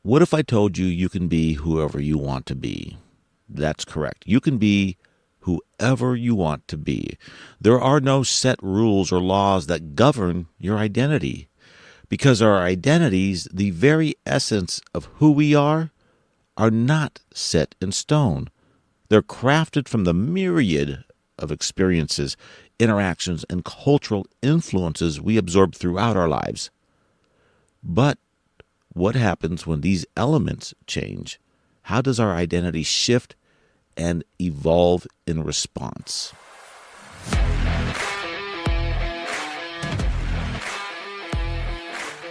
What if I told you you can be whoever you want to be? That's correct. You can be whoever you want to be. There are no set rules or laws that govern your identity, because our identities, the very essence of who we are not set in stone. They're crafted from the myriad of experiences, interactions, and cultural influences we absorb throughout our lives. But what happens when these elements change? How does our identity shift and evolve in response?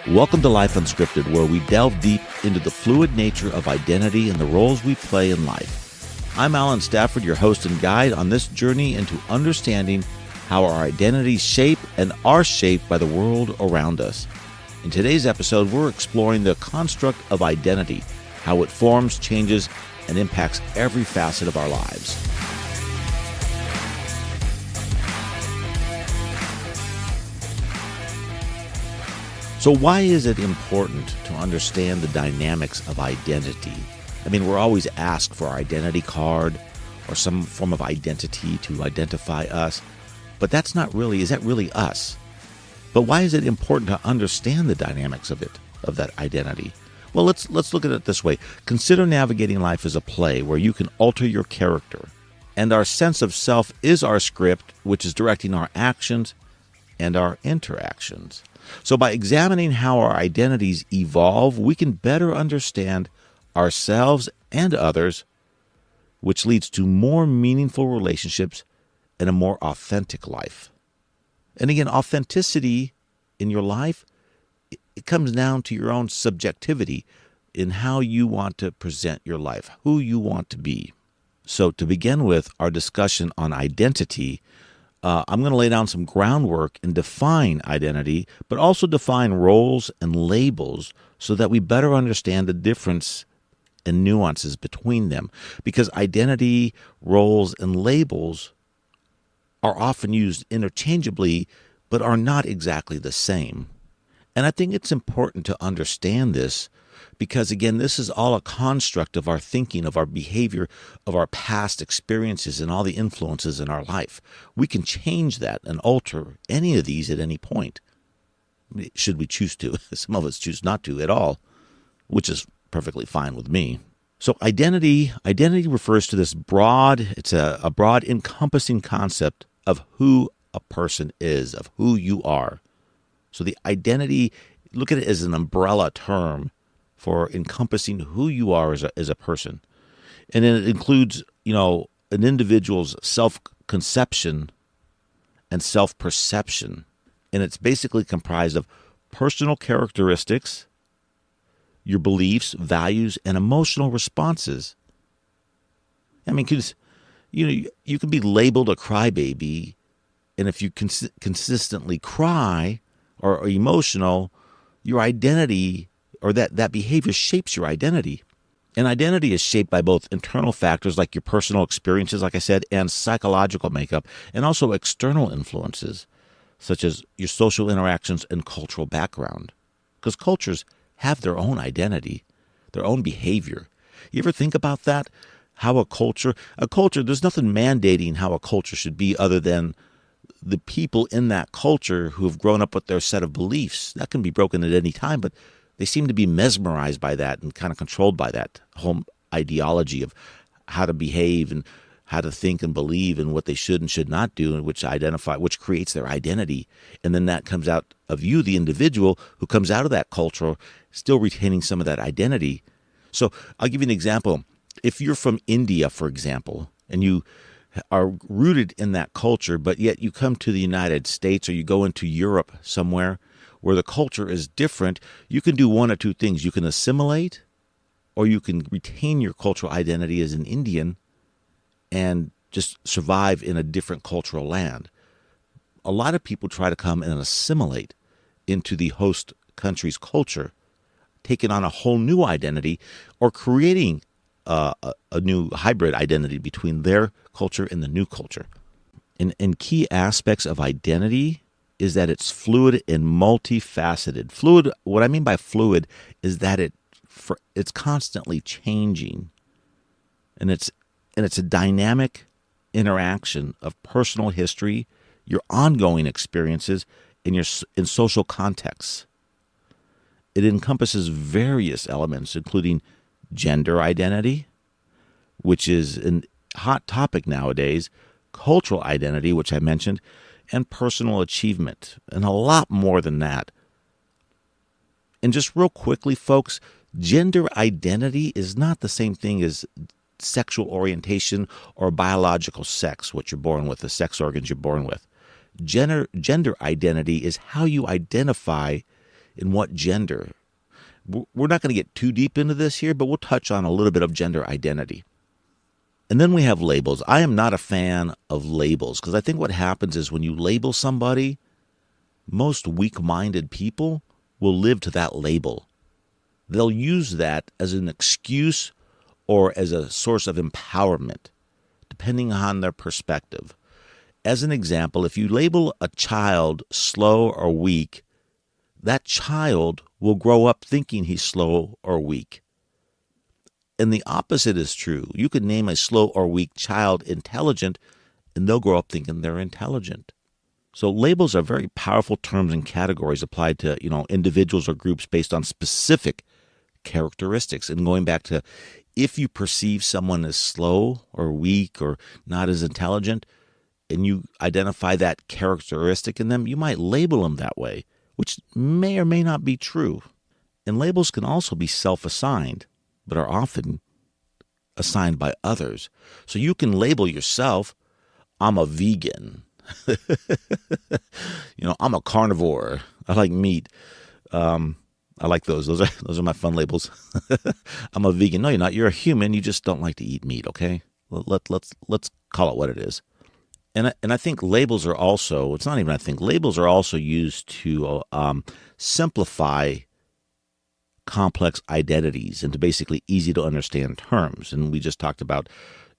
Welcome to Life Unscripted, where we delve deep into the fluid nature of identity and the roles we play in life. I'm Stafford, your host and guide on this journey into understanding how our identities shape and are shaped by the world around us. In today's episode, we're exploring the construct of identity, how it forms, changes, and impacts every facet of our lives. So why is it important to understand the dynamics of identity? I mean, we're always asked for our identity card or some form of identity to identify us, but is that really us? But why is it important to understand the dynamics of that identity? Well, let's look at it this way. Consider navigating life as a play where you can alter your character. And our sense of self is our script, which is directing our actions and our interactions. So by examining how our identities evolve, we can better understand ourselves and others, which leads to more meaningful relationships and a more authentic life. And again, authenticity in your life, it comes down to your own subjectivity in how you want to present your life, who you want to be. So to begin with our discussion on identity, I'm going to lay down some groundwork and define identity, but also define roles and labels so that we better understand the difference and nuances between them. Because identity, roles, and labels are often used interchangeably, but are not exactly the same. And I think it's important to understand this because, again, this is all a construct of our thinking, of our behavior, of our past experiences, and all the influences in our life. We can change that and alter any of these at any point, should we choose to. Some of us choose not to at all, which is perfectly fine with me. So identity refers to this it's a broad encompassing concept of who a person is, of who you are. So the identity, look at it as an umbrella term for encompassing who you are as a person. And then it includes, an individual's self-conception and self-perception. And it's basically comprised of personal characteristics, your beliefs, values, and emotional responses. I mean, because, you can be labeled a crybaby, and if you consistently cry or are emotional, your identity or that behavior shapes your identity. And identity is shaped by both internal factors like your personal experiences, like I said, and psychological makeup, and also external influences, such as your social interactions and cultural background. Because cultures have their own identity, their own behavior. You ever think about that? How a culture, there's nothing mandating how a culture should be other than the people in that culture who have grown up with their set of beliefs. That can be broken at any time, but they seem to be mesmerized by that and kind of controlled by that whole ideology of how to behave and how to think and believe and what they should and should not do, and which creates their identity. And then that comes out of you, the individual who comes out of that culture, still retaining some of that identity. So I'll give you an example. If you're from India, for example, and you are rooted in that culture, but yet you come to the United States or you go into Europe somewhere where the culture is different, you can do one or two things. You can assimilate, or you can retain your cultural identity as an Indian and just survive in a different cultural land. A lot of people try to come and assimilate into the host country's culture, taking on a whole new identity or creating a new hybrid identity between their culture and the new culture. And key aspects of identity is that it's fluid and multifaceted. Fluid, what I mean by fluid is that it it's constantly changing, and it's a dynamic interaction of personal history, your ongoing experiences, and in social contexts. It encompasses various elements, including gender identity, which is a hot topic nowadays, cultural identity, which I mentioned, and personal achievement, and a lot more than that. And just real quickly, folks, gender identity is not the same thing as sexual orientation or biological sex, what you're born with, the sex organs you're born with. Gender identity is how you identify in what gender. We're not going to get too deep into this here, but we'll touch on a little bit of gender identity. And then we have labels. I am not a fan of labels because I think what happens is when you label somebody, most weak-minded people will live to that label. They'll use that as an excuse or as a source of empowerment, depending on their perspective. As an example, if you label a child slow or weak, that child will grow up thinking he's slow or weak. And the opposite is true. You could name a slow or weak child intelligent, and they'll grow up thinking they're intelligent. So labels are very powerful terms and categories applied to, individuals or groups based on specific characteristics. And going back to, if you perceive someone as slow or weak or not as intelligent, and you identify that characteristic in them, you might label them that way, which may or may not be true. And labels can also be self-assigned, but are often assigned by others. So you can label yourself, I'm a vegan. I'm a carnivore. I like meat. I like those. Those are my fun labels. I'm a vegan. No, you're not. You're a human. You just don't like to eat meat, okay? Let's call it what it is. And I think labels are also, it's not even I think, labels are also used to simplify complex identities into basically easy to understand terms. And we just talked about,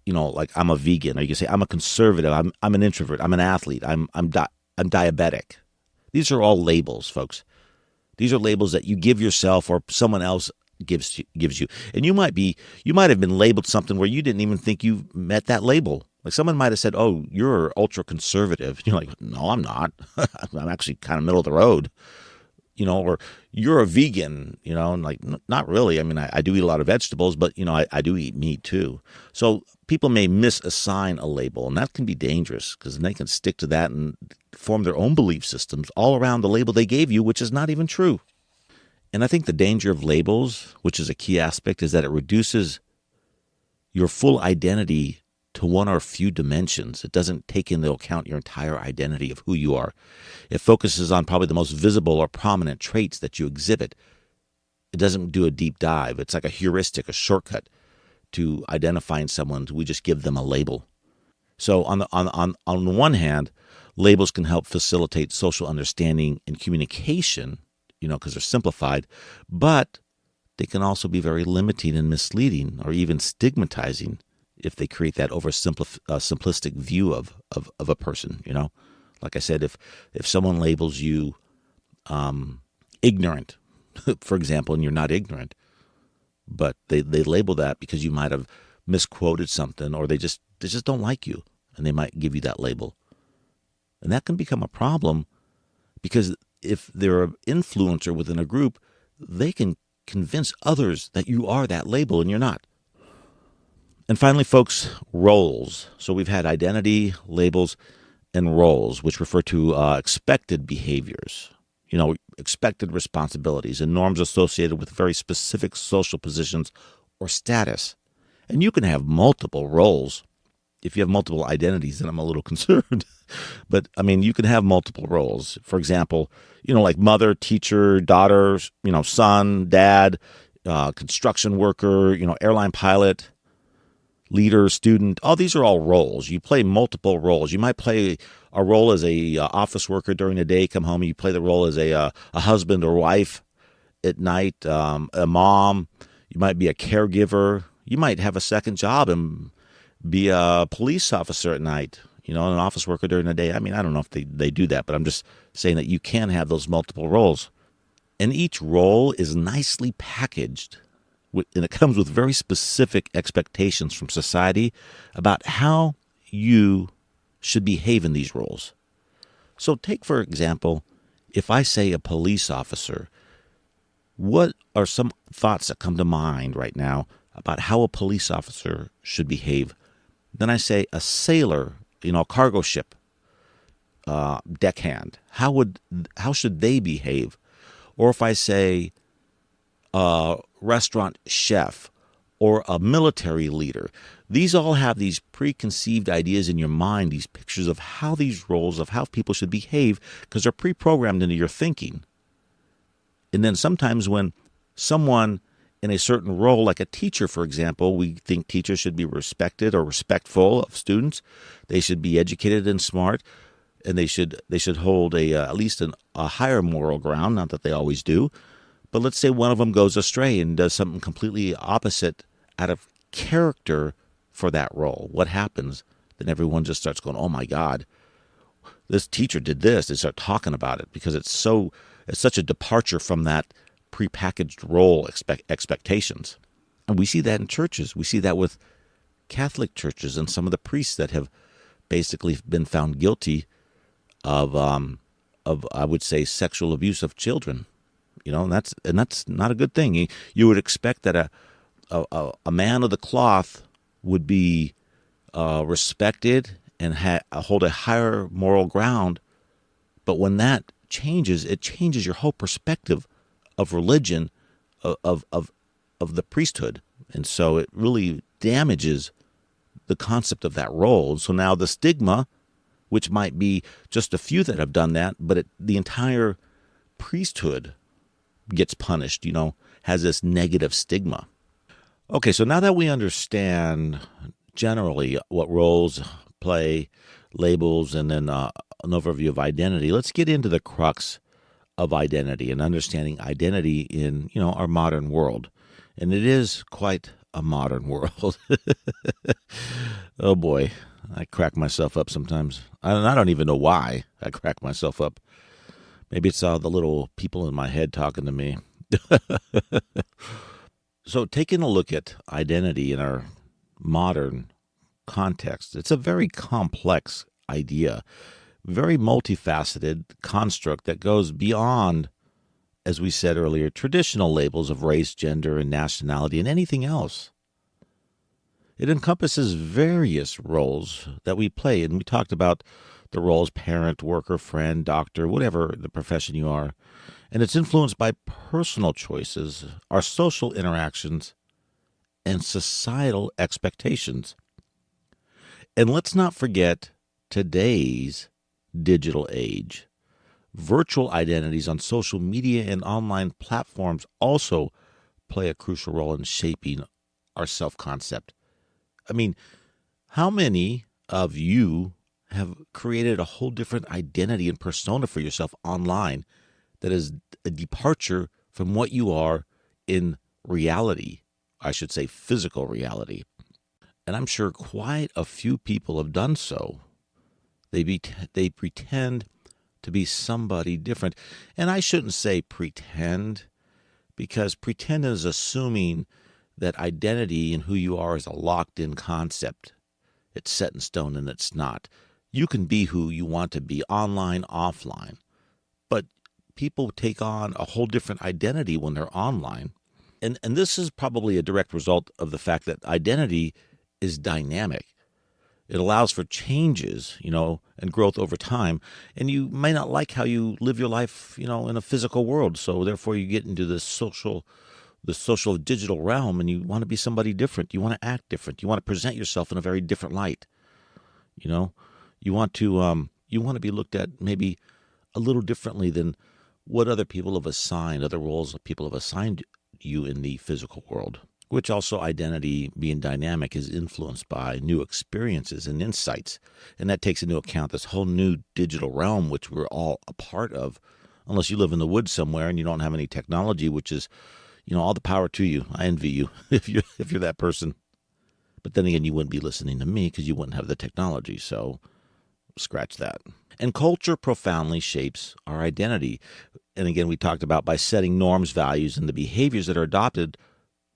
like I'm a vegan, or you can say I'm a conservative, I'm an introvert, I'm an athlete, I'm diabetic. These are all labels, folks. These are labels that you give yourself or someone else gives you. And you might have been labeled something where you didn't even think you met that label. Like someone might have said, "Oh, you're ultra conservative." You're like, "No, I'm not. I'm actually kind of middle of the road." Or you're a vegan, and like, not really. I mean, I do eat a lot of vegetables, but, I do eat meat too. So people may misassign a label, and that can be dangerous because they can stick to that and form their own belief systems all around the label they gave you, which is not even true. And I think the danger of labels, which is a key aspect, is that it reduces your full identity to one or a few dimensions. It doesn't take into account your entire identity of who you are. It focuses on probably the most visible or prominent traits that you exhibit. It doesn't do a deep dive. It's like a heuristic, a shortcut to identifying someone. We just give them a label. So on the one hand, labels can help facilitate social understanding and communication, because they're simplified, but they can also be very limiting and misleading or even stigmatizing if they create that simplistic view of a person, Like I said, if someone labels you ignorant, for example, and you're not ignorant, but they label that because you might have misquoted something, or they just don't like you, and they might give you that label. And that can become a problem because if they're an influencer within a group, they can convince others that you are that label and you're not. And finally, folks, roles. So we've had identity, labels, and roles, which refer to expected behaviors, expected responsibilities and norms associated with very specific social positions or status. And you can have multiple roles. If you have multiple identities, then I'm a little concerned. But, you can have multiple roles. For example, like mother, teacher, daughter, son, dad, construction worker, airline pilot, leader, student. All these are all roles. You play multiple roles. You might play a role as a office worker during the day, come home, and you play the role as a husband or wife at night, a mom. You might be a caregiver. You might have a second job and be a police officer at night, an office worker during the day. I don't know if they do that, but I'm just saying that you can have those multiple roles. And each role is nicely packaged and it comes with very specific expectations from society about how you should behave in these roles. So take, for example, if I say a police officer, what are some thoughts that come to mind right now about how a police officer should behave? Then I say a sailor, a cargo ship, deckhand. How should they behave? Or if I say a restaurant chef or a military leader, these all have these preconceived ideas in your mind, these pictures of how these roles, of how people should behave, because they're pre-programmed into your thinking. And then sometimes when someone in a certain role, like a teacher, for example, we think teachers should be respected or respectful of students. They should be educated and smart, and they should hold at least a higher moral ground. Not that they always do, but let's say one of them goes astray and does something completely opposite out of character for that role. What happens? Then everyone just starts going, "Oh my God, this teacher did this." They start talking about it because it's such a departure from that prepackaged role expectations. And we see that in churches. We see that with Catholic churches and some of the priests that have basically been found guilty of I would say sexual abuse of children. And that's not a good thing. You would expect that a man of the cloth would be respected and hold a higher moral ground, but when that changes, it changes your whole perspective of religion, of the priesthood. And so it really damages the concept of that role. So now the stigma, which might be just a few that have done that, but the entire priesthood gets punished, has this negative stigma. Okay, so now that we understand generally what roles play, labels, and then an overview of identity, let's get into the crux of identity and understanding identity in, our modern world. And it is quite a modern world. Oh boy, I crack myself up sometimes. I don't even know why I crack myself up. Maybe it's all the little people in my head talking to me. So taking a look at identity in our modern context, it's a very complex idea, very multifaceted construct that goes beyond, as we said earlier, traditional labels of race, gender, and nationality, and anything else. It encompasses various roles that we play, and we talked about the roles parent, worker, friend, doctor, whatever the profession you are. And it's influenced by personal choices, our social interactions, and societal expectations. And let's not forget today's digital age. Virtual identities on social media and online platforms also play a crucial role in shaping our self-concept. I mean, how many of you have created a whole different identity and persona for yourself online that is a departure from what you are in reality, I should say physical reality? And I'm sure quite a few people have done so. They pretend to be somebody different. And I shouldn't say pretend, because pretend is assuming that identity and who you are is a locked-in concept. It's set in stone, and it's not. You can be who you want to be, online, offline. But people take on a whole different identity when they're online. And this is probably a direct result of the fact that identity is dynamic. It allows for changes, and growth over time. And you may not like how you live your life, in a physical world. So therefore you get into the social digital realm, and you want to be somebody different. You want to act different. You want to present yourself in a very different light. You want to be looked at maybe a little differently than what other roles that people have assigned you in the physical world. Which also, identity being dynamic, is influenced by new experiences and insights. And that takes into account this whole new digital realm, which we're all a part of, unless you live in the woods somewhere and you don't have any technology, which is, all the power to you. I envy you if you're that person. But then again, you wouldn't be listening to me because you wouldn't have the technology. So scratch that. And culture profoundly shapes our identity. And again, we talked about by setting norms, values, and the behaviors that are adopted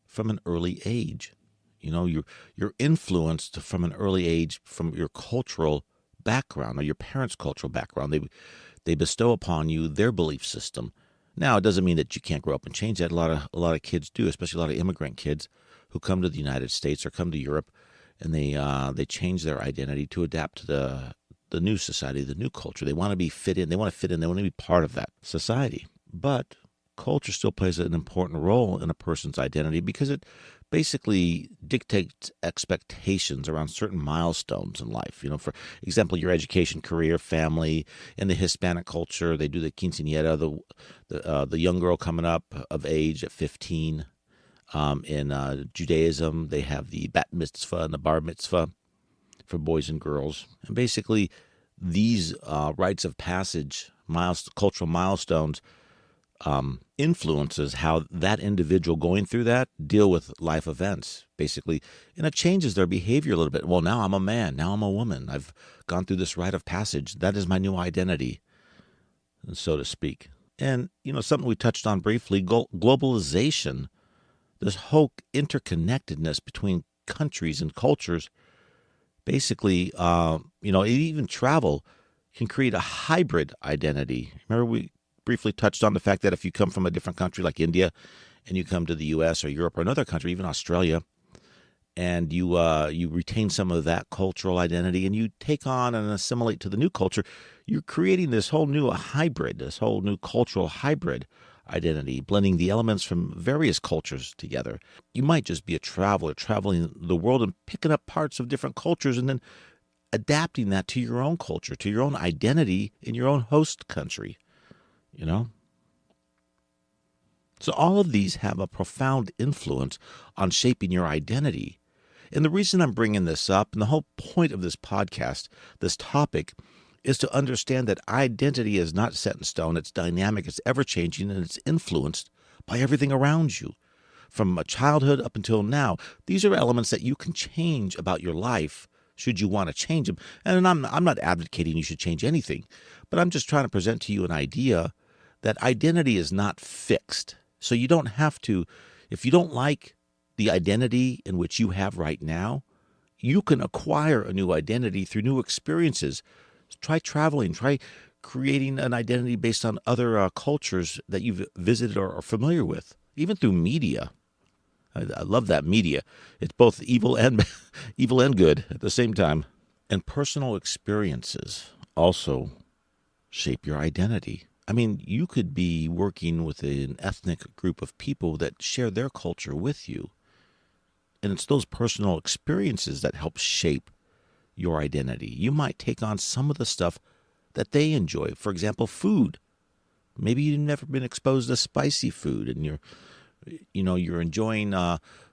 from an early age. You're influenced from an early age from your cultural background or your parents' cultural background. They bestow upon you their belief system. Now, it doesn't mean that you can't grow up and change that. A lot of kids do, especially a lot of immigrant kids who come to the United States or come to Europe, and they change their identity to adapt to the new society, the new culture. They want to fit in. They want to be part of that society. But culture still plays an important role in a person's identity because it basically dictates expectations around certain milestones in life. For example, your education, career, family. In the Hispanic culture, they do the quinceañera, the young girl coming up of age at 15. In Judaism, they have the bat mitzvah and the bar mitzvah for boys and girls. And basically, these rites of passage, cultural milestones, influences how that individual going through that deal with life events, basically. And it changes their behavior a little bit. Well, now I'm a man. Now I'm a woman. I've gone through this rite of passage. That is my new identity, so to speak. And, something we touched on briefly, globalization, this whole interconnectedness between countries and cultures, basically, even travel can create a hybrid identity. Remember, we briefly touched on the fact that if you come from a different country like India and you come to the U.S. or Europe or another country, even Australia, and you retain some of that cultural identity and you take on and assimilate to the new culture, you're creating this whole new hybrid, this whole new cultural hybrid identity, blending the elements from various cultures together. You might just be a traveler traveling the world and picking up parts of different cultures and then adapting that to your own culture, to your own identity in your own host country. So all of these have a profound influence on shaping your identity. And the reason I'm bringing this up, and the whole point of this podcast, this topic, is to understand that identity is not set in stone. It's dynamic, it's ever-changing, and it's influenced by everything around you. From childhood up until now, these are elements that you can change about your life should you want to change them. And I'm not advocating you should change anything, but I'm just trying to present to you an idea that identity is not fixed. So you don't have to, if you don't like the identity in which you have right now, you can acquire a new identity through new experiences. Try traveling, try creating an identity based on other cultures that you've visited or are familiar with, even through media. I love that media. It's both evil and good at the same time. And personal experiences also shape your identity. I mean, you could be working with an ethnic group of people that share their culture with you. And it's those personal experiences that help shape your identity. You might take on some of the stuff that they enjoy. For example, food. Maybe you've never been exposed to spicy food and you're enjoying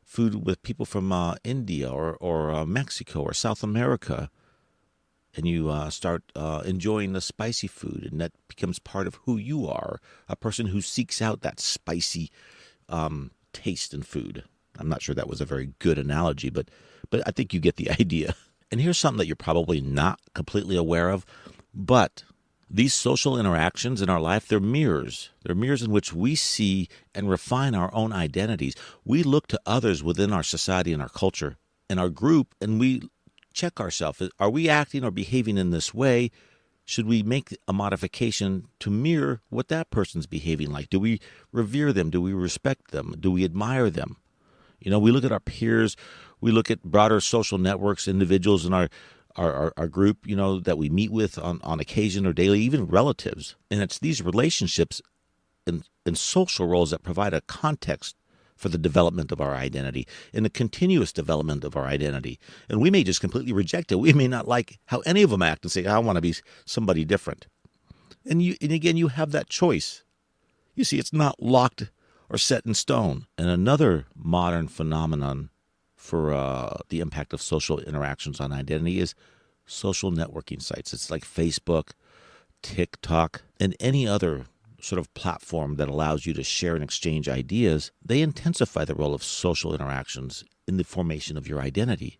food with people from India or Mexico or South America. And you start enjoying the spicy food, and that becomes part of who you are, a person who seeks out that spicy taste in food. I'm not sure that was a very good analogy, but I think you get the idea. And here's something that you're probably not completely aware of, but these social interactions in our life, they're mirrors. They're mirrors in which we see and refine our own identities. We look to others within our society and our culture and our group, and we check ourselves. Are we acting or behaving in this way? Should we make a modification to mirror what that person's behaving like? Do we revere them? Do we respect them? Do we admire them? We look at our peers. We look at broader social networks, individuals in our group, that we meet with on occasion or daily, even relatives. And it's these relationships and social roles that provide a context for the development of our identity and the continuous development of our identity. And we may just completely reject it. We may not like how any of them act and say, I want to be somebody different. And again, you have that choice. You see, it's not locked or set in stone. And another modern phenomenon for the impact of social interactions on identity is social networking sites. It's like Facebook, TikTok, and any other sort of platform that allows you to share and exchange ideas. They intensify the role of social interactions in the formation of your identity.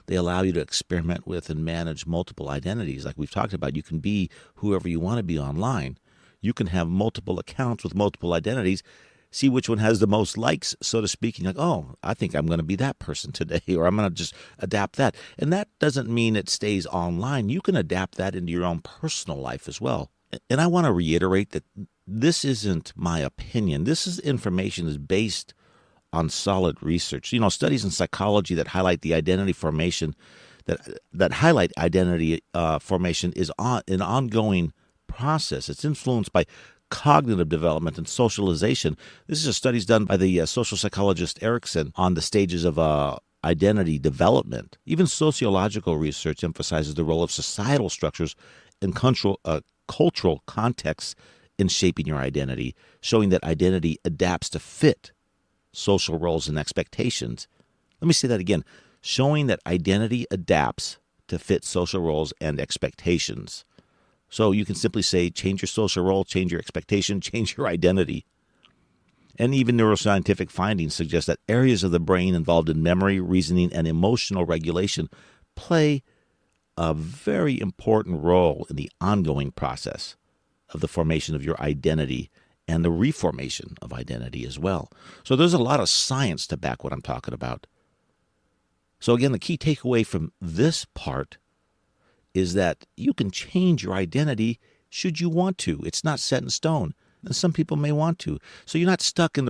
They allow you to experiment with and manage multiple identities. Like we've talked about, you can be whoever you want to be online. You can have multiple accounts with multiple identities, see which one has the most likes, so to speak. And you're like, oh, I think I'm going to be that person today, or I'm going to just adapt that. And that doesn't mean it stays online. You can adapt that into your own personal life as well. And I want to reiterate that this isn't my opinion. This is information is based on solid research. Studies in psychology that highlight the identity formation, that highlight identity formation is an ongoing process. It's influenced by cognitive development and socialization. This is studies done by the social psychologist Erickson on the stages of identity development. Even sociological research emphasizes the role of societal structures and cultural contexts in shaping your identity, showing that identity adapts to fit social roles and expectations. Let me say that again. Showing that identity adapts to fit social roles and expectations. So you can simply say, change your social role, change your expectation, change your identity. And even neuroscientific findings suggest that areas of the brain involved in memory, reasoning, and emotional regulation play a very important role in the ongoing process of the formation of your identity and the reformation of identity as well. So there's a lot of science to back what I'm talking about. So again, the key takeaway from this part is that you can change your identity should you want to. It's not set in stone, and some people may want to. So you're not stuck in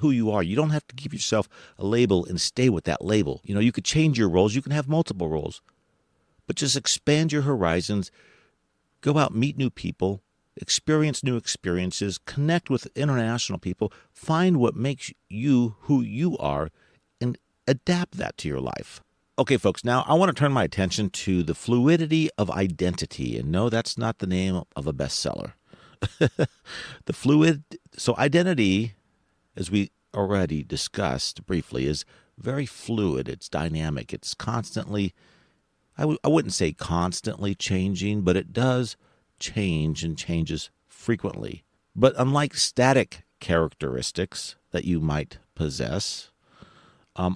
who you are. You don't have to give yourself a label and stay with that label. You could change your roles. You can have multiple roles, but just expand your horizons. Go out, meet new people, experience new experiences, connect with international people, find what makes you who you are, and adapt that to your life. Okay, folks, now I want to turn my attention to the fluidity of identity. And no, that's not the name of a bestseller. So identity, as we already discussed briefly, is very fluid. It's dynamic. It's constantly, I wouldn't say constantly changing, but it does change and changes frequently. But unlike static characteristics that you might possess,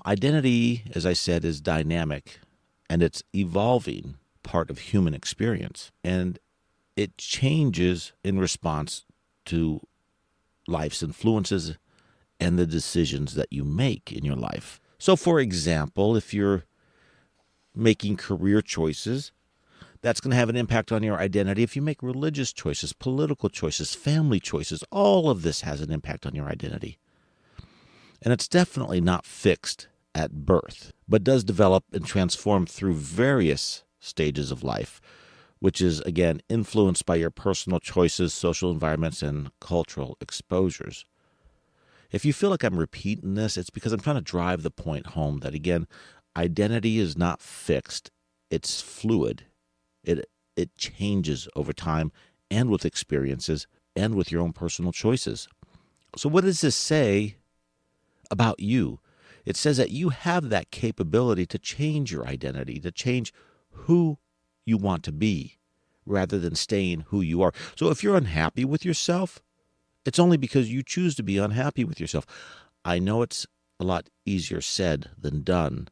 identity, as I said, is dynamic, and it's evolving part of human experience. And it changes in response to life's influences and the decisions that you make in your life. So, for example, if you're making career choices, that's going to have an impact on your identity. If you make religious choices, political choices, family choices, all of this has an impact on your identity. And it's definitely not fixed at birth, but does develop and transform through various stages of life, which is, again, influenced by your personal choices, social environments, and cultural exposures. If you feel like I'm repeating this, it's because I'm trying to drive the point home that, again, identity is not fixed. It's fluid. It changes over time and with experiences and with your own personal choices. So what does this say about you? It says that you have that capability to change your identity, to change who you want to be, rather than staying who you are. So if you're unhappy with yourself, it's only because you choose to be unhappy with yourself. I know it's a lot easier said than done,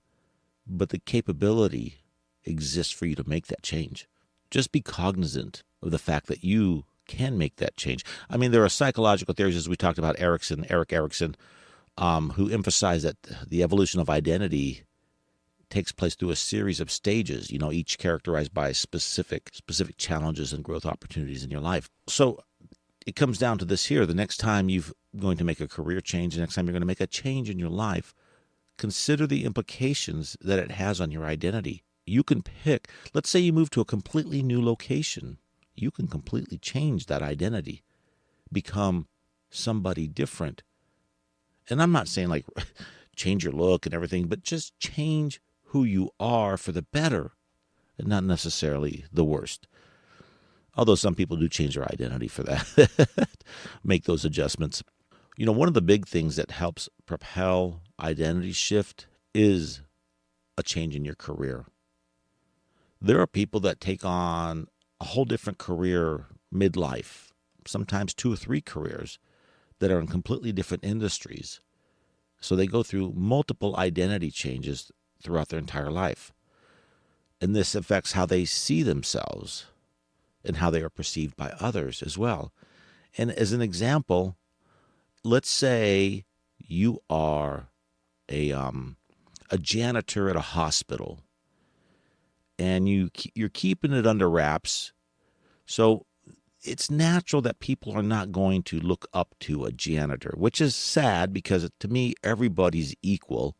but the capability exists for you to make that change. Just be cognizant of the fact that you can make that change. I mean, there are psychological theories, as we talked about, Erik Erikson, who emphasize that the evolution of identity takes place through a series of stages, each characterized by specific challenges and growth opportunities in your life. So it comes down to this here. The next time you're going to make a career change, the next time you're going to make a change in your life, consider the implications that it has on your identity. You can pick, let's say you move to a completely new location. You can completely change that identity, become somebody different. And I'm not saying like change your look and everything, but just change who you are for the better and not necessarily the worst. Although some people do change their identity for that, make those adjustments. One of the big things that helps propel identity shift is a change in your career. There are people that take on a whole different career midlife, sometimes 2 or 3 careers that are in completely different industries. So they go through multiple identity changes throughout their entire life. And this affects how they see themselves and how they are perceived by others as well. And as an example, let's say you are a janitor at a hospital, and you're keeping it under wraps. So it's natural that people are not going to look up to a janitor, which is sad because to me, everybody's equal.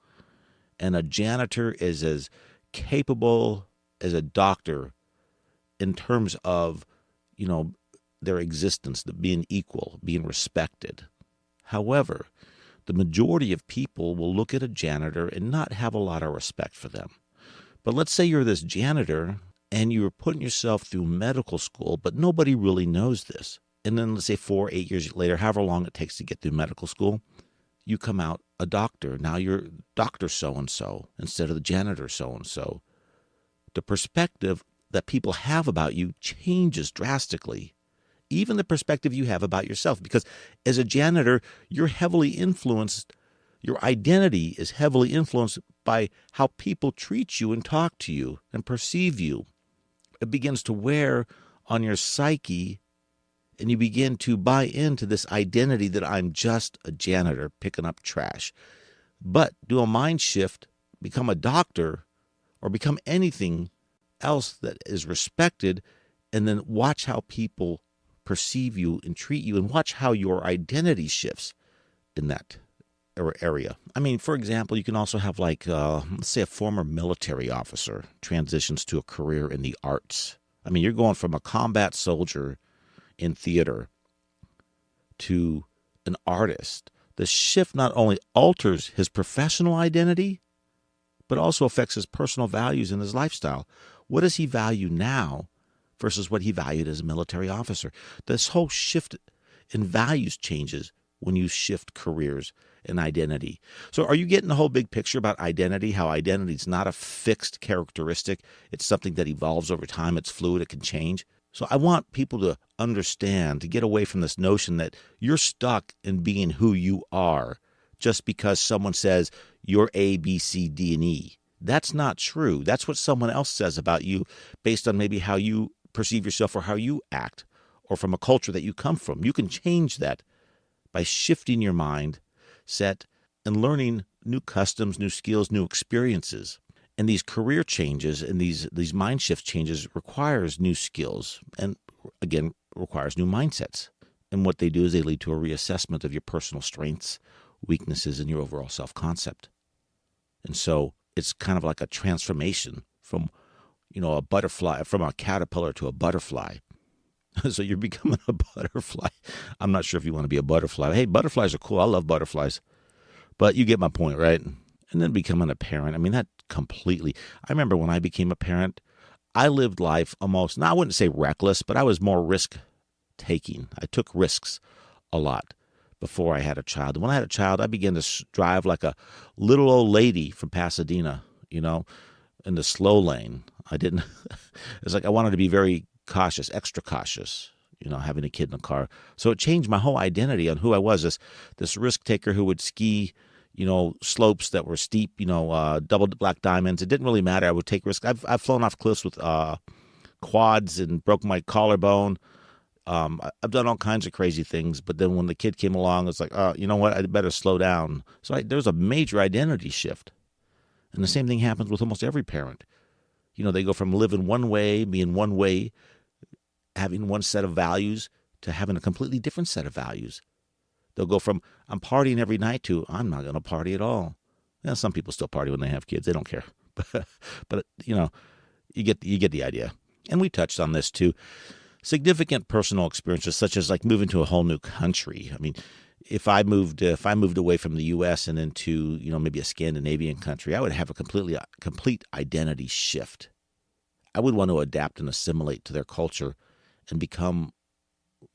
And a janitor is as capable as a doctor in terms of, their existence, being equal, being respected. However, the majority of people will look at a janitor and not have a lot of respect for them. But let's say you're this janitor and you're putting yourself through medical school, but nobody really knows this. And then let's say 4 or 8 years later, however long it takes to get through medical school, you come out a doctor. Now you're Dr. So-and-so instead of the janitor so-and-so. The perspective that people have about you changes drastically. Even the perspective you have about yourself. Because as a janitor, you're heavily influenced. Your identity is heavily influenced by how people treat you and talk to you and perceive you. It begins to wear on your psyche, and you begin to buy into this identity that I'm just a janitor picking up trash. But do a mind shift, become a doctor, or become anything else that is respected, and then watch how people perceive you and treat you, and watch how your identity shifts in that area. I mean, for example, you can also have let's say a former military officer transitions to a career in the arts. I mean, you're going from a combat soldier in theater to an artist. The shift not only alters his professional identity, but also affects his personal values and his lifestyle. What does he value now versus what he valued as a military officer? This whole shift in values changes when you shift careers and identity. So are you getting the whole big picture about identity, how identity is not a fixed characteristic? It's something that evolves over time. It's fluid. It can change. So I want people to understand, to get away from this notion that you're stuck in being who you are just because someone says you're A, B, C, D, and E. That's not true. That's what someone else says about you based on maybe how you perceive yourself or how you act or from a culture that you come from. You can change that by shifting your mind set and learning new customs, new skills, new experiences. And these career changes and these mind shift changes requires new skills and, again, requires new mindsets. And what they do is they lead to a reassessment of your personal strengths, weaknesses, and your overall self-concept. And so it's kind of like a transformation from, a butterfly, from a caterpillar to a butterfly. So you're becoming a butterfly. I'm not sure if you want to be a butterfly. Hey, butterflies are cool. I love butterflies. But you get my point, right? And then becoming a parent, I mean, that completely. I remember when I became a parent, I lived life almost, now I wouldn't say reckless, but I was more risk-taking. I took risks a lot before I had a child. And when I had a child, I began to drive like a little old lady from Pasadena, in the slow lane. It's like I wanted to be very cautious, extra cautious, having a kid in the car. So it changed my whole identity on who I was, this risk taker who would ski, slopes that were steep, double black diamonds. It didn't really matter. I would take risks. I've flown off cliffs with quads and broke my collarbone. I've done all kinds of crazy things. But then when the kid came along, it's like, you know what? I better slow down. So there's a major identity shift. And the same thing happens with almost every parent. They go from living one way, being one way, having one set of values, to having a completely different set of values. They'll go from, I'm partying every night, to, I'm not going to party at all. Some people still party when they have kids. They don't care. But you get the idea. And we touched on this too. Significant personal experiences, such as like moving to a whole new country. I mean, if I moved away from the U.S. and into, maybe a Scandinavian country, I would have a complete identity shift. I would want to adapt and assimilate to their culture and become,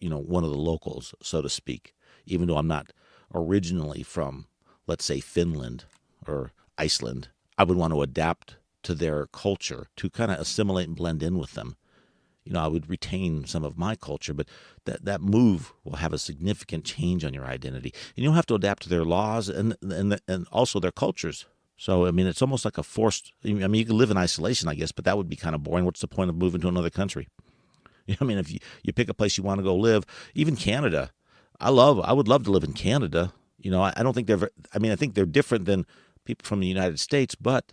one of the locals, so to speak, even though I'm not originally from, let's say, Finland or Iceland. I would want to adapt to their culture to kind of assimilate and blend in with them. I would retain some of my culture, but that move will have a significant change on your identity. And you'll have to adapt to their laws and also their cultures. So, I mean, it's almost like a forced, I mean, you can live in isolation, I guess, but that would be kind of boring. What's the point of moving to another country? I mean, if you pick a place you want to go live, even Canada, I would love to live in Canada. I don't think I think they're different than people from the United States, but,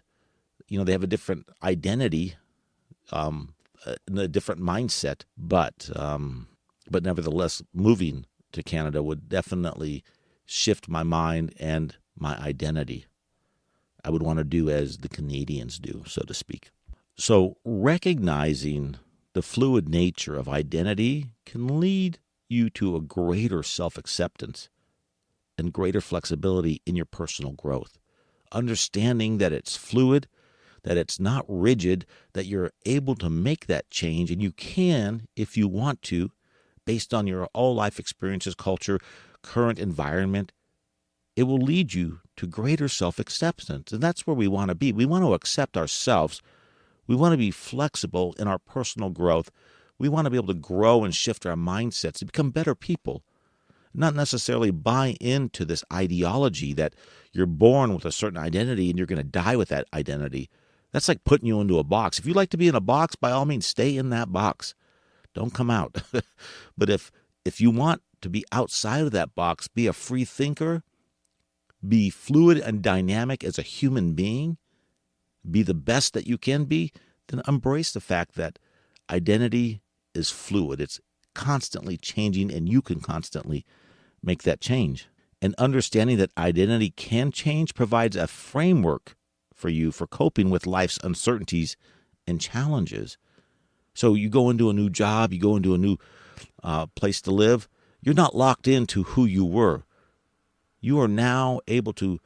they have a different identity, and a different mindset. But nevertheless, moving to Canada would definitely shift my mind and my identity. I would want to do as the Canadians do, so to speak. So recognizing the fluid nature of identity can lead you to a greater self-acceptance and greater flexibility in your personal growth. Understanding that it's fluid, that it's not rigid, that you're able to make that change, and you can, if you want to, based on your all life experiences, culture, current environment, it will lead you to greater self-acceptance. And that's where we want to be. We want to accept ourselves. We want to be flexible in our personal growth. We want to be able to grow and shift our mindsets to become better people, not necessarily buy into this ideology that you're born with a certain identity and you're going to die with that identity. That's like putting you into a box. If you like to be in a box, by all means, stay in that box. Don't come out. But if you want to be outside of that box, be a free thinker, be fluid and dynamic as a human being, be the best that you can be, then embrace the fact that identity is fluid. It's constantly changing, and you can constantly make that change. And understanding that identity can change provides a framework for you for coping with life's uncertainties and challenges. So you go into a new job, you go into a new place to live, you're not locked into who you were. You are now able to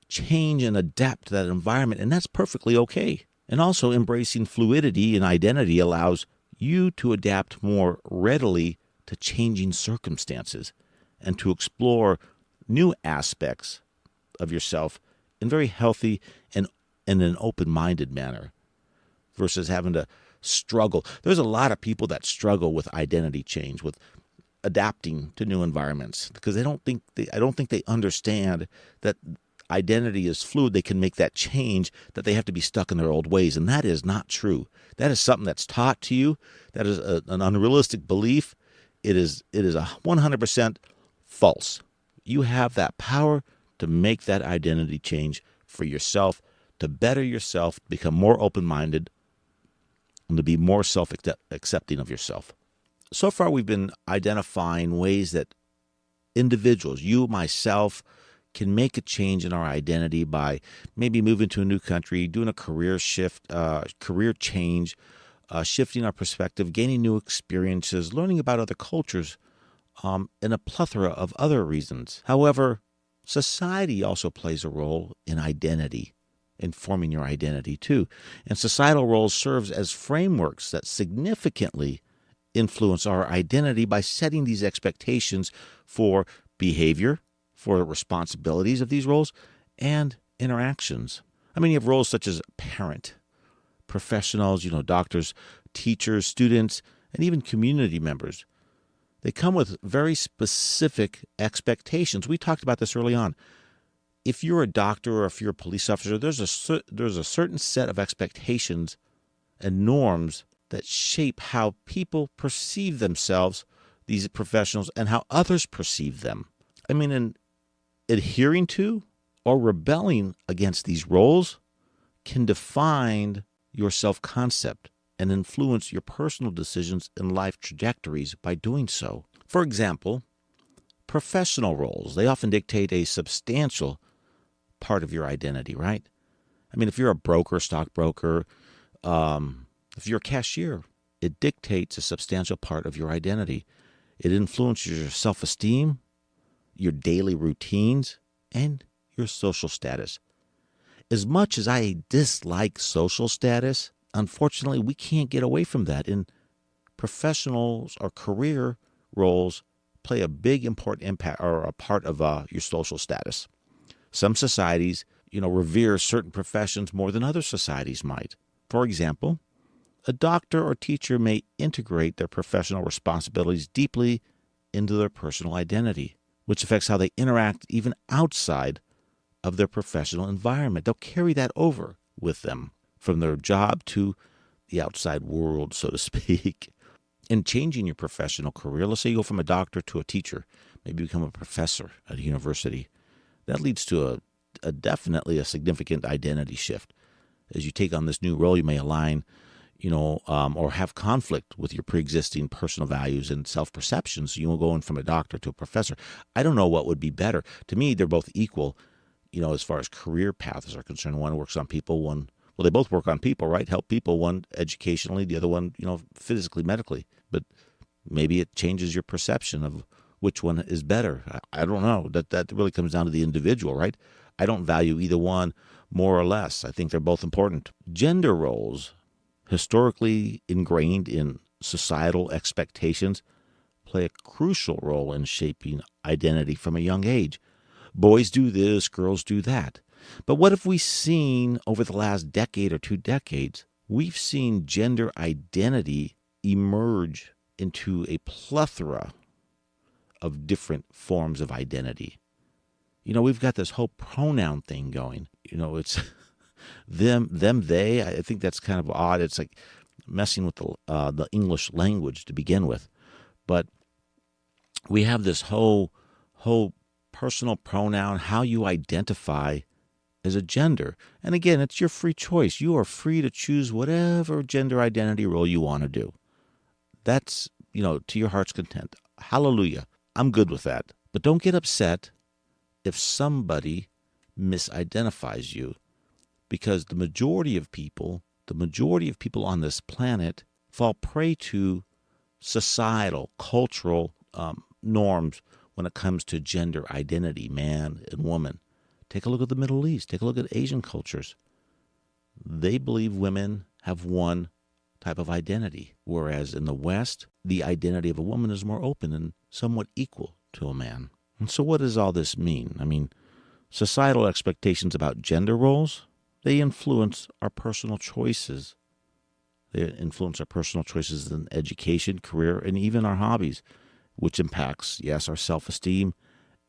change and adapt to that environment, and that's perfectly okay. And also embracing fluidity in identity allows you to adapt more readily to changing circumstances and to explore new aspects of yourself in very healthy and in an open-minded manner versus having to struggle. There's a lot of people that struggle with identity change, with adapting to new environments, because I don't think they understand that identity is fluid. They can make that change, that they have to be stuck in their old ways, and that is not true. That is something that's taught to you. That is an unrealistic belief. It is 100% false. You have that power to make that identity change for yourself, to better yourself, become more open-minded, and to be more self-accepting of yourself. So far, we've been identifying ways that individuals, you, myself, can make a change in our identity by maybe moving to a new country, doing a career shift, career change, shifting our perspective, gaining new experiences, learning about other cultures, and a plethora of other reasons. However, society also plays a role in identity, in forming your identity too. And societal roles serves as frameworks that significantly influence our identity by setting these expectations for behavior, for the responsibilities of these roles, and interactions. I mean, you have roles such as parent, professionals, doctors, teachers, students, and even community members. They come with very specific expectations. We talked about this early on. If you're a doctor or if you're a police officer, there's a certain set of expectations and norms that shape how people perceive themselves, these professionals, and how others perceive them. I mean, in adhering to or rebelling against these roles can define your self-concept and influence your personal decisions and life trajectories by doing so. For example, professional roles, they often dictate a substantial part of your identity, right? I mean, if you're a broker, stockbroker, if you're a cashier, it dictates a substantial part of your identity. It influences your self-esteem, your daily routines, and your social status. As much as I dislike social status, unfortunately, we can't get away from that. And professionals or career roles play a big, important impact or a part of your social status. Some societies, revere certain professions more than other societies might. For example, a doctor or teacher may integrate their professional responsibilities deeply into their personal identity, which affects how they interact even outside of their professional environment. They'll carry that over with them from their job to the outside world, so to speak. In changing your professional career, let's say you go from a doctor to a teacher, maybe become a professor at a university. That leads to a definitely a significant identity shift. As you take on this new role, you may align, or have conflict with your pre-existing personal values and self-perceptions. So you will go in from a doctor to a professor. I don't know what would be better. To me, they're both equal, as far as career paths are concerned. One works on people, they both work on people, right? Help people, one educationally, the other one, physically, medically. But maybe it changes your perception of which one is better. I don't know. That really comes down to the individual, right? I don't value either one more or less. I think they're both important. Gender roles, historically ingrained in societal expectations, play a crucial role in shaping identity from a young age. Boys do this, girls do that. But what have we seen over the last decade or 2 decades? We've seen gender identity emerge into a plethora of different forms of identity. We've got this whole pronoun thing going. It's them, they. I think that's kind of odd. It's like messing with the English language to begin with. But we have this whole personal pronoun, how you identify as a gender. And again, it's your free choice. You are free to choose whatever gender identity role you want to do. That's, to your heart's content. Hallelujah. I'm good with that. But don't get upset if somebody misidentifies you, because the majority of people on this planet fall prey to societal, cultural norms when it comes to gender identity, man and woman. Take a look at the Middle East. Take a look at Asian cultures. They believe women have one type of identity, whereas in the West, the identity of a woman is more open and somewhat equal to a man. And so what does all this mean? Societal expectations about gender roles, they influence our personal choices. They influence our personal choices in education, career, and even our hobbies, which impacts, yes, our self-esteem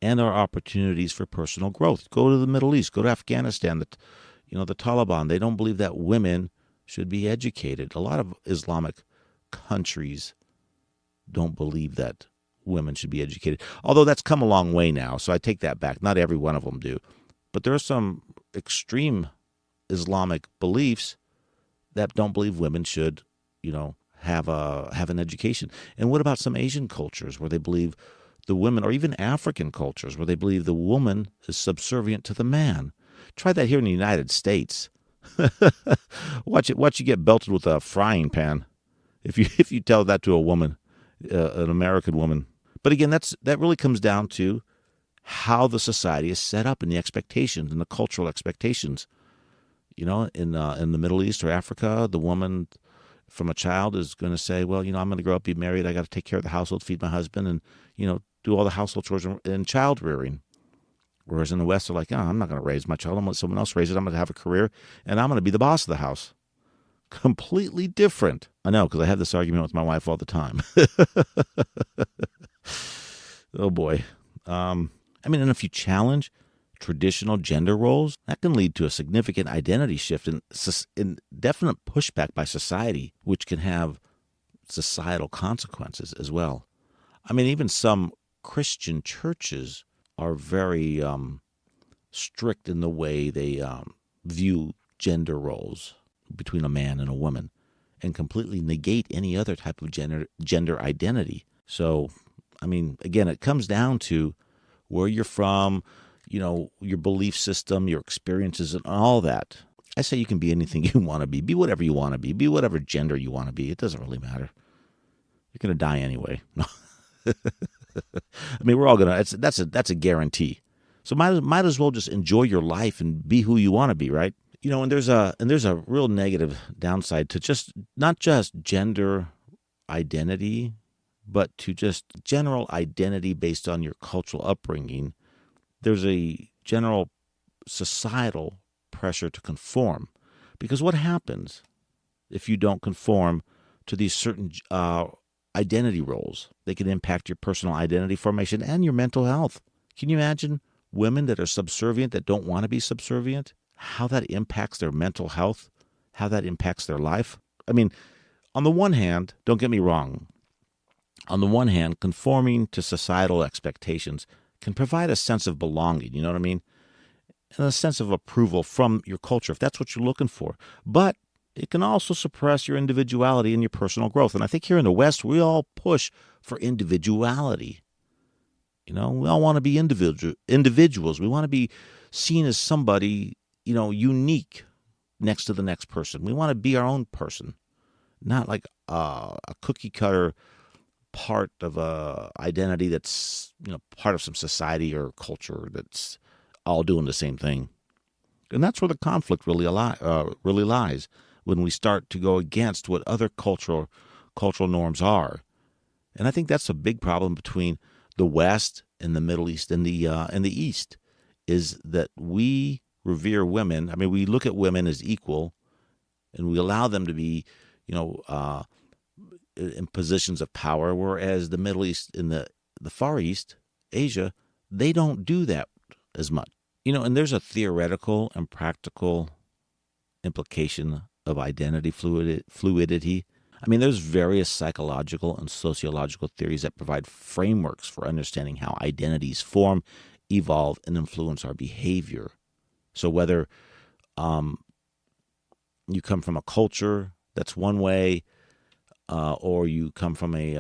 and our opportunities for personal growth. Go to the Middle East, go to Afghanistan, the Taliban. They don't believe that women should be educated. A lot of Islamic countries don't believe that women should be educated, although that's come a long way now, so I take that back. Not every one of them do. But there are some extreme Islamic beliefs that don't believe women should, have an education. And what about some Asian cultures where they believe the women, or even African cultures where they believe the woman is subservient to the man? Try that here in the United States. Watch you get belted with a frying pan if you tell that to a woman, an American woman. But again, that really comes down to how the society is set up and the expectations and the cultural expectations. In the Middle East or Africa, the woman from a child is going to say, well, I'm going to grow up, be married, I got to take care of the household, feed my husband, and, do all the household chores and child rearing. Whereas in the West, they're like, I'm not going to raise my child. I'm going to let someone else raise it. I'm going to have a career, and I'm going to be the boss of the house. Completely different. I know, because I have this argument with my wife all the time. Oh, boy. And if you challenge traditional gender roles, that can lead to a significant identity shift and definite pushback by society, which can have societal consequences as well. Even some Christian churches are very strict in the way they view gender roles between a man and a woman, and completely negate any other type of gender identity. So, again, it comes down to where you're from, your belief system, your experiences, and all that. I say you can be anything you want to be. Be whatever you want to be. Be whatever gender you want to be. It doesn't really matter. You're going to die anyway. We're all going to. That's a guarantee. So might as well just enjoy your life and be who you want to be, right? And there's a real negative downside to not just gender identity, but to just general identity based on your cultural upbringing. There's a general societal pressure to conform, because what happens if you don't conform to these certain identity roles? They can impact your personal identity formation and your mental health. Can you imagine women that are subservient, that don't want to be subservient? How that impacts their mental health, how that impacts their life? On the one hand, don't get me wrong, On the one hand, conforming to societal expectations can provide a sense of belonging, you know what I mean? And a sense of approval from your culture, if that's what you're looking for. But it can also suppress your individuality and your personal growth. And I think here in the West, we all push for individuality. You know, we all want to be individuals. We want to be seen as somebody, unique next to the next person. We want to be our own person, not like a cookie cutter part of a identity that's, part of some society or culture that's all doing the same thing. And that's where the conflict really lies, when we start to go against what other cultural norms are. And I think that's a big problem between the West and the Middle East and the East, is that we revere women. I mean, we look at women as equal, and we allow them to be, in positions of power, whereas the Middle East and the Far East, Asia, they don't do that as much. And there's a theoretical and practical implication of identity fluidity. I mean, there's various psychological and sociological theories that provide frameworks for understanding how identities form, evolve, and influence our behavior. So whether you come from a culture that's one way, or you come from a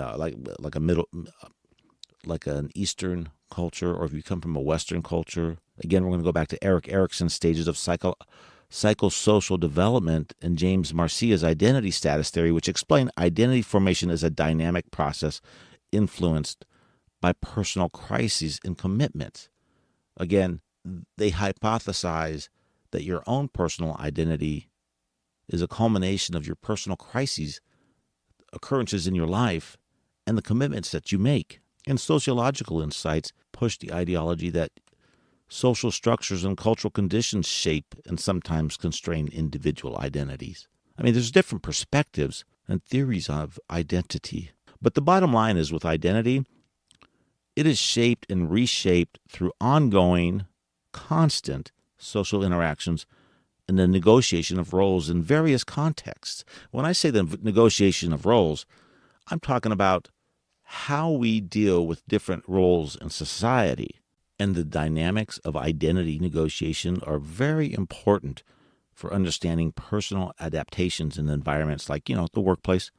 like an Eastern culture, or if you come from a Western culture. Again, we're going to go back to Erik Erikson's stages of psychosocial development and James Marcia's identity status theory, which explain identity formation as a dynamic process influenced by personal crises and commitments. Again, they hypothesize that your own personal identity is a culmination of your personal crises, occurrences in your life, and the commitments that you make. And sociological insights push the ideology that social structures and cultural conditions shape and sometimes constrain individual identities. I mean, there's different perspectives and theories of identity. But the bottom line is, with identity, it is shaped and reshaped through ongoing, constant social interactions and the negotiation of roles in various contexts. When I say the negotiation of roles, I'm talking about how we deal with different roles in society. And the dynamics of identity negotiation are very important for understanding personal adaptations in environments like, the workplace,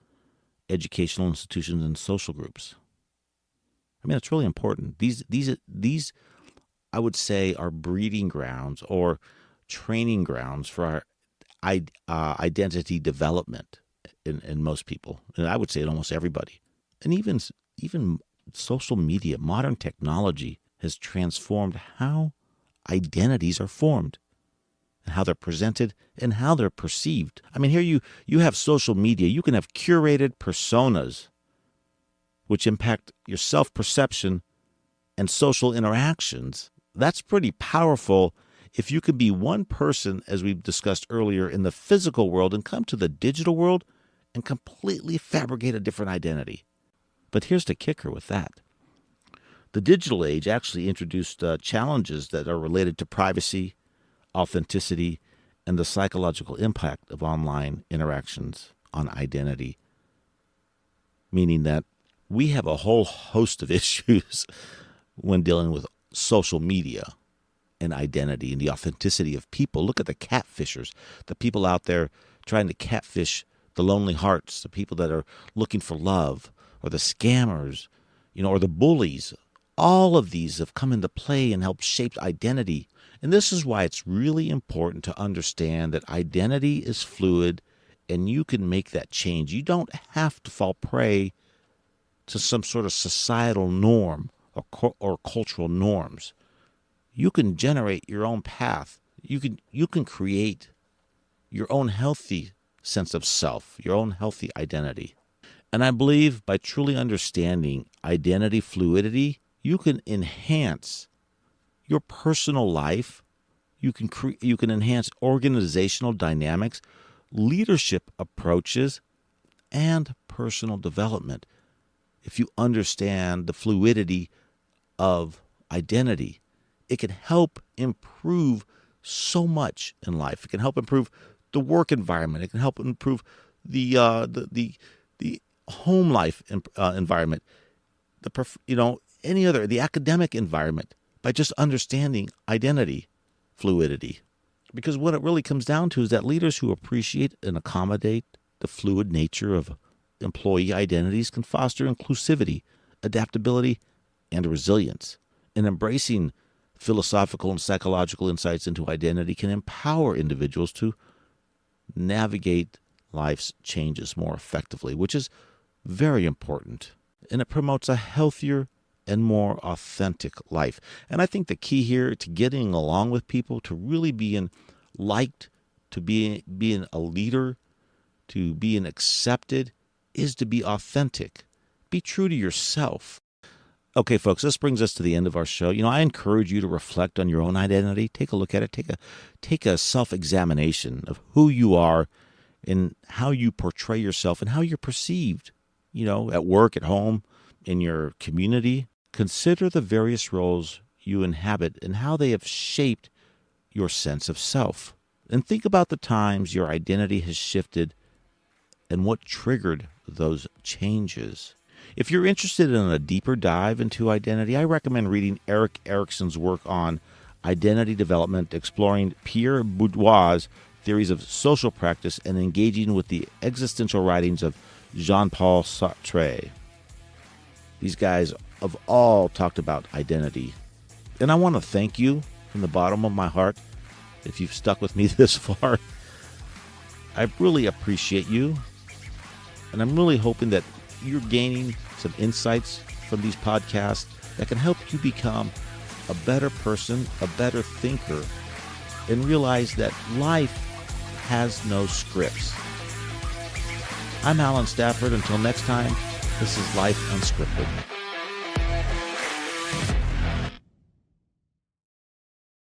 educational institutions, and social groups. I mean, it's really important. These, I would say, are breeding grounds or training grounds for our identity development in most people, and I would say in almost everybody. And even social media, modern technology has transformed how identities are formed, and how they're presented, and how they're perceived. I mean, here you have social media. You can have curated personas which impact your self-perception and social interactions. That's pretty powerful if you could be one person, as we've discussed earlier, in the physical world and come to the digital world and completely fabricate a different identity. But here's the kicker with that. The digital age actually introduced challenges that are related to privacy, authenticity, and the psychological impact of online interactions on identity, meaning that we have a whole host of issues when dealing with social media and identity and the authenticity of people. Look at the catfishers, the people out there trying to catfish the lonely hearts, the people that are looking for love, or the scammers, or the bullies. All of these have come into play and helped shape identity. And this is why it's really important to understand that identity is fluid, and you can make that change. You don't have to fall prey to some sort of societal norm or cultural norms. You can generate your own path. You can create your own healthy sense of self, your own healthy identity. And I believe by truly understanding identity fluidity, you can enhance your personal life. You can enhance organizational dynamics, leadership approaches, and personal development if you understand the fluidity of identity. It can help improve so much in life. It can help improve the work environment. It can help improve the home life environment, the academic environment, by just understanding identity fluidity. Because what it really comes down to is that leaders who appreciate and accommodate the fluid nature of employee identities can foster inclusivity, adaptability, and resilience. And embracing philosophical and psychological insights into identity can empower individuals to navigate life's changes more effectively, which is very important. And it promotes a healthier and more authentic life. And I think the key here to getting along with people, to really being liked, to being a leader, to being accepted, is to be authentic. Be true to yourself. Okay, folks, this brings us to the end of our show. I encourage you to reflect on your own identity. Take a look at it. Take a self-examination of who you are and how you portray yourself and how you're perceived, at work, at home, in your community. Consider the various roles you inhabit and how they have shaped your sense of self. And think about the times your identity has shifted and what triggered those changes. If you're interested in a deeper dive into identity, I recommend reading Erik Erikson's work on identity development, exploring Pierre Bourdieu's theories of social practice, and engaging with the existential writings of Jean-Paul Sartre. These guys have all talked about identity. And I want to thank you from the bottom of my heart if you've stuck with me this far. I really appreciate you. And I'm really hoping that you're gaining some insights from these podcasts that can help you become a better person, a better thinker, and realize that life has no scripts. I'm Alan Stafford. Until next time, this is Life Unscripted.